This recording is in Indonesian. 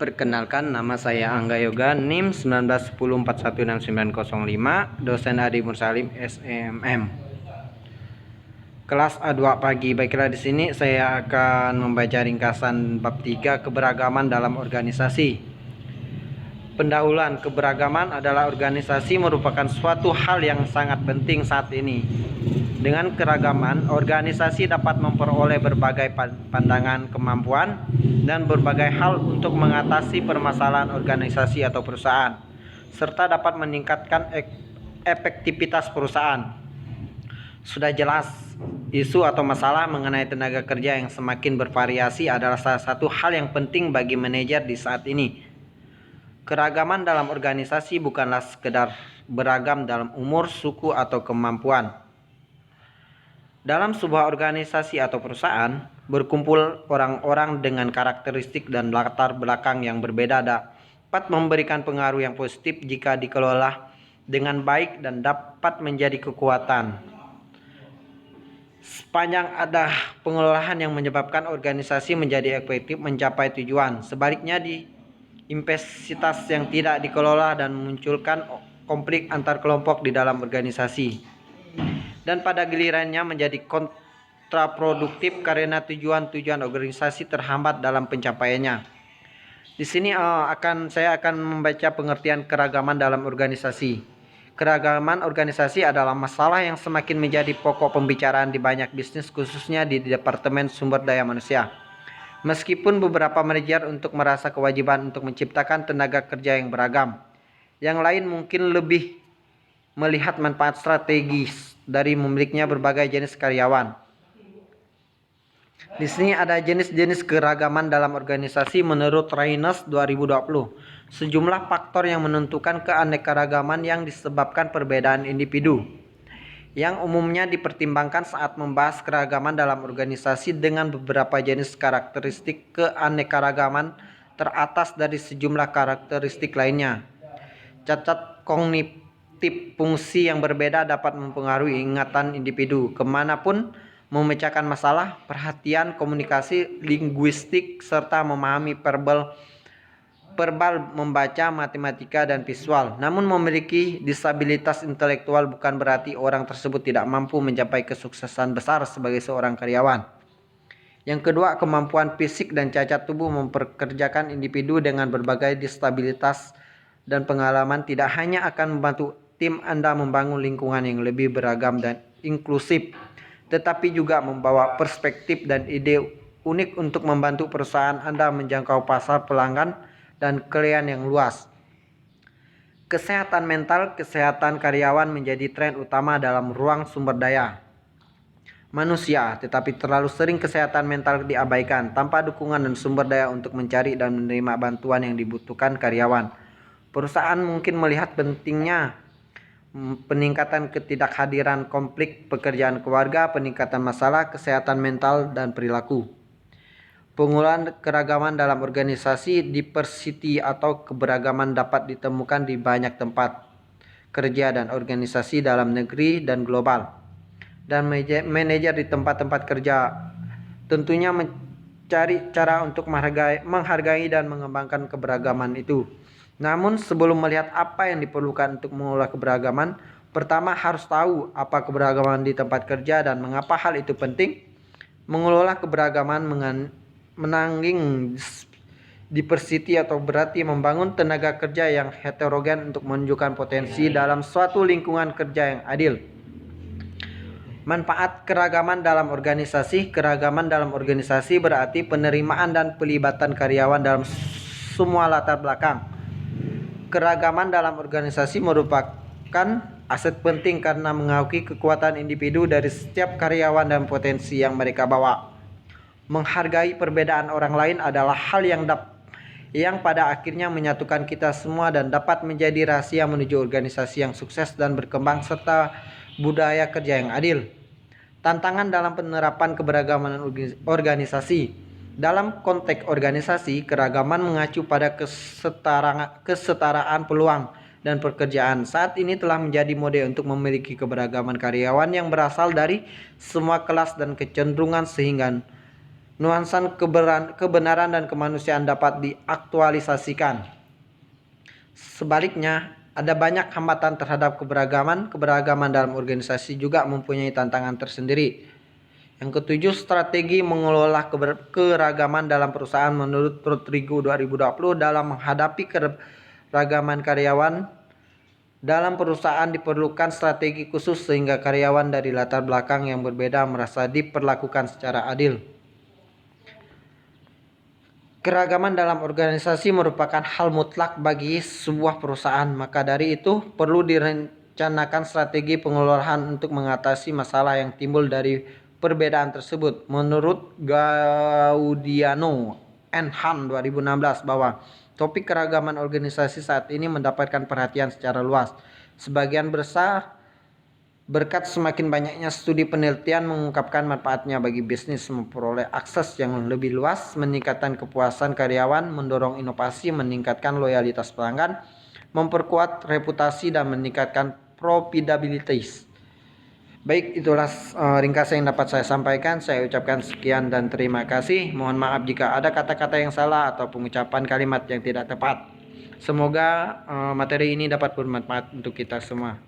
Perkenalkan, nama saya Angga Yoga, NIM 1910416905, dosen Adi Mursalim, SMM. Kelas A2 pagi. Baiklah, di sini saya akan membaca ringkasan bab 3 keberagaman dalam organisasi. Pendahuluan. Keberagaman adalah organisasi merupakan suatu hal yang sangat penting saat ini. Dengan keragaman, organisasi dapat memperoleh berbagai pandangan, kemampuan, dan berbagai hal untuk mengatasi permasalahan organisasi atau perusahaan, serta dapat meningkatkan efektivitas perusahaan. Sudah jelas, isu atau masalah mengenai tenaga kerja yang semakin bervariasi adalah salah satu hal yang penting bagi manajer di saat ini. Keragaman dalam organisasi bukanlah sekedar beragam dalam umur, suku, atau kemampuan. Dalam sebuah organisasi atau perusahaan, berkumpul orang-orang dengan karakteristik dan latar belakang yang berbeda dapat memberikan pengaruh yang positif jika dikelola dengan baik dan dapat menjadi kekuatan. Sepanjang ada pengelolaan yang menyebabkan organisasi menjadi efektif mencapai tujuan. Sebaliknya, di intensitas yang tidak dikelola dan memunculkan konflik antar kelompok di dalam organisasi. Dan pada gilirannya menjadi kontraproduktif karena tujuan-tujuan organisasi terhambat dalam pencapaiannya. Di sini saya akan membaca pengertian keragaman dalam organisasi. Keragaman organisasi adalah masalah yang semakin menjadi pokok pembicaraan di banyak bisnis, khususnya di Departemen Sumber Daya Manusia. Meskipun beberapa manajer untuk merasa kewajiban untuk menciptakan tenaga kerja yang beragam, yang lain mungkin lebih melihat manfaat strategis dari memilikinya berbagai jenis karyawan. Di sini ada jenis-jenis keragaman dalam organisasi menurut Reines 2020. Sejumlah faktor yang menentukan keanekaragaman yang disebabkan perbedaan individu, yang umumnya dipertimbangkan saat membahas keragaman dalam organisasi dengan beberapa jenis karakteristik keanekaragaman teratas dari sejumlah karakteristik lainnya. Cacat kognitif fungsi yang berbeda dapat mempengaruhi ingatan individu kemanapun, memecahkan masalah, perhatian, komunikasi, linguistik, serta memahami verbal, membaca, matematika, dan visual. Namun memiliki disabilitas intelektual bukan berarti orang tersebut tidak mampu mencapai kesuksesan besar sebagai seorang karyawan. Yang kedua, kemampuan fisik dan cacat tubuh memperkerjakan individu dengan berbagai disabilitas dan pengalaman tidak hanya akan membantu tim Anda membangun lingkungan yang lebih beragam dan inklusif, tetapi juga membawa perspektif dan ide unik untuk membantu perusahaan Anda menjangkau pasar pelanggan dan klien yang luas. Kesehatan mental, kesehatan karyawan menjadi tren utama dalam ruang sumber daya manusia, tetapi terlalu sering kesehatan mental diabaikan tanpa dukungan dan sumber daya untuk mencari dan menerima bantuan yang dibutuhkan karyawan. Perusahaan mungkin melihat pentingnya peningkatan ketidakhadiran konflik pekerjaan keluarga, peningkatan masalah kesehatan mental dan perilaku. Penggunaan keragaman dalam organisasi, diversity atau keberagaman dapat ditemukan di banyak tempat kerja dan organisasi dalam negeri dan global. Dan manajer di tempat-tempat kerja tentunya mencari cara untuk menghargai dan mengembangkan keberagaman itu. Namun sebelum melihat apa yang diperlukan untuk mengelola keberagaman, pertama harus tahu apa keberagaman di tempat kerja dan mengapa hal itu penting. Mengelola keberagaman menanggung diversity atau berarti membangun tenaga kerja yang heterogen untuk menunjukkan potensi dalam suatu lingkungan kerja yang adil. Manfaat keragaman dalam organisasi. Keragaman dalam organisasi berarti penerimaan dan pelibatan karyawan dalam semua latar belakang. Keragaman dalam organisasi merupakan aset penting karena mengakui kekuatan individu dari setiap karyawan dan potensi yang mereka bawa. Menghargai perbedaan orang lain adalah hal yang pada akhirnya menyatukan kita semua dan dapat menjadi rahasia menuju organisasi yang sukses dan berkembang serta budaya kerja yang adil. Tantangan dalam penerapan keberagaman organisasi. Dalam konteks organisasi, keragaman mengacu pada kesetaraan peluang dan pekerjaan. Saat ini telah menjadi mode untuk memiliki keberagaman karyawan yang berasal dari semua kelas dan kecenderungan, sehingga nuansa kebenaran dan kemanusiaan dapat diaktualisasikan. Sebaliknya, ada banyak hambatan terhadap keberagaman. Keberagaman dalam organisasi juga mempunyai tantangan tersendiri. Yang ketujuh, strategi mengelola keragaman dalam perusahaan. Menurut Rodrigo 2020, dalam menghadapi keragaman karyawan dalam perusahaan diperlukan strategi khusus sehingga karyawan dari latar belakang yang berbeda merasa diperlakukan secara adil. Keragaman dalam organisasi merupakan hal mutlak bagi sebuah perusahaan, maka dari itu perlu direncanakan strategi pengelolaan untuk mengatasi masalah yang timbul dari perbedaan tersebut. Menurut Gaudiano and Han 2016 bahwa topik keragaman organisasi saat ini mendapatkan perhatian secara luas. Sebagian besar berkat semakin banyaknya studi penelitian mengungkapkan manfaatnya bagi bisnis memperoleh akses yang lebih luas, meningkatkan kepuasan karyawan, mendorong inovasi, meningkatkan loyalitas pelanggan, memperkuat reputasi dan meningkatkan profitabilitas. Baik, itulah ringkasan yang dapat saya sampaikan. Saya ucapkan sekian dan terima kasih. Mohon maaf jika ada kata-kata yang salah atau pengucapan kalimat yang tidak tepat. Semoga materi ini dapat bermanfaat untuk kita semua.